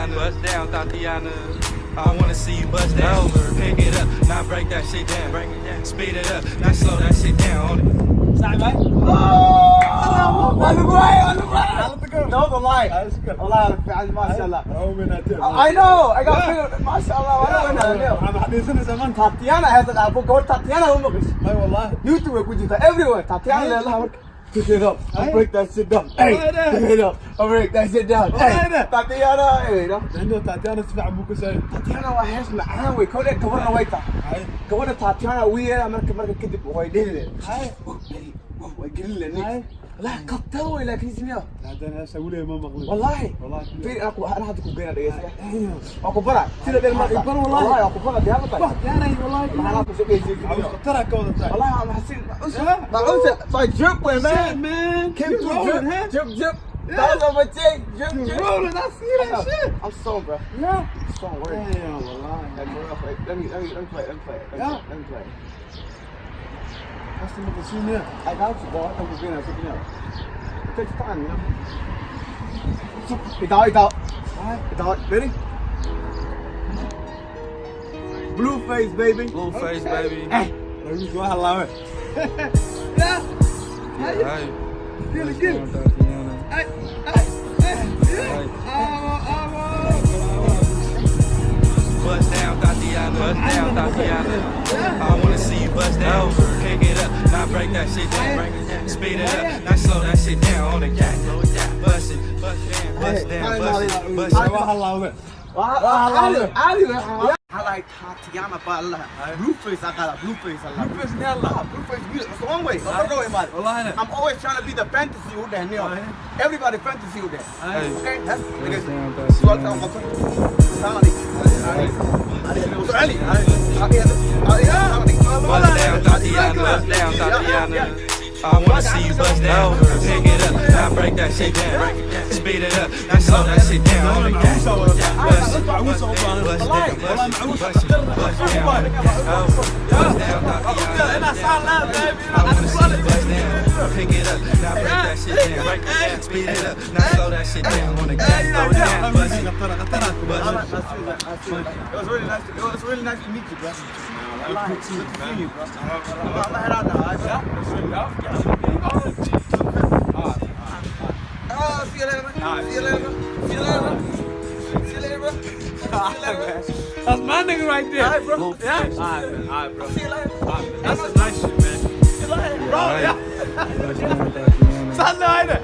Tatiana. Bust down, Tatiana. I wanna see you bust down over. Pick it up, now break that shit down. Break it down. Speed it up, now slow that shit down on it. صعب هاي؟ No, the lie. Allah, ما شاء الله. I know. I got figured. ما شاء الله. أنا Tatiana has a book. Tatiana هم مقص. اي والله YouTube كوجي everywhere. Tatiana لها ورك. Pick it up. I break that shit down. Hey, pick it up. I break that shit down. Hey, Tatiana. Hey, عنده تاتيانا تسمع ابوك سعيد Tatiana waa hees macaan wey. Kowda gabarna way tahay. Gabadha Tatiana wiil marka kadib way dhili. way gelin leeyahay. لا قطر وي لكن اسمها هذا اسوي له ما مغلوب والله والله في انا حد كو غير دغيسه اكو برا سيده دير ما بر والله اكو برا ديابه طيب يعني والله انا كو سبي عاوز قطرها كودا والله ما حسين بعوز طيب جيب وين مان كيف جيب هذا ما تجي جيب والله that's serious shit I'm strong bro yeah strong word yeah والله let me play let me play That's the machine here. I got you, boy. I'm going to pick it up. It takes time, you know. It's out. Ready? Blue face, baby. Blue face, baby. Hey. Who's going to love it? Yeah. Hey. Get it. Hey. Bust down, Tatiana. Bust down, Tatiana. I wanna see you bust down. Pick it up, now break that shit down. Break it down. Speed it up, now slow that shit down on the gas. Bust it, bust down, bust down, bust it, bust it. والله love it. I like Tatiana, but blue face. I got a blue face. Blue face, blue face. It's a long way. I'm always trying to be the fantasy with that. Everybody fantasy with that. Okay, that's what I'm Bust down, Tatiana. Bust down, Tatiana. I wanna see you bust down. Pick it up, now break that shit down. Speed it up, now slow that shit down on the gas. Bust it, bust down, bust down, bust it, bust down on the gas. Bust down, Tatiana. I wanna see you bust down. Pick it up, now break that shit down. Break it down, speed it up, now slow that shit down on the gas. Slow it down, bust it, bust it. It was really nice to meet you, bro. Good to see you, bro. I'm head out now, alright, bro? Oh, see you later, man. See you later, bro. See you later, bro. See you later, bro. That's my nigga right there. Alright, bro. Yeah. Alright, bro. See you later. That's a nice shit, man. See you later, bro. Yeah. صلوا هنا.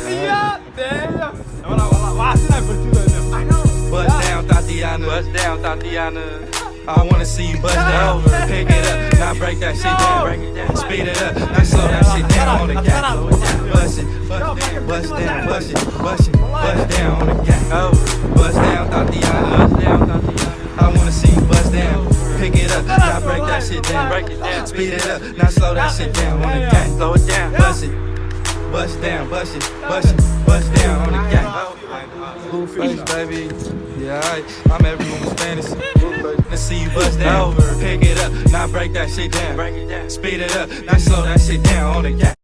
Yeah. Damn. والله وعسنا بتقول I know. Bust down, Tatiana. Bust down, Tatiana. I wanna see you bust down. Pick it up, now break that shit down. Break it down. Speed it up, now slow that shit down on the gas. Bust it, bust down, bust it, bust it, bust down on the gas. Oh, bust down, Tatiana. Bust down, Tatiana. I wanna see you bust down. Pick it up, now break that shit down. Break it down. Speed it up, now slow that shit down on the gas. Slow it down, bust it, bust down, bust it, bust it, bust down on the gas. Blue face, baby. Yeah, I'm every woman's fantasy. Let's see you bust down. Pick it up, now break that shit down. Speed it up, now slow that shit down on the gas.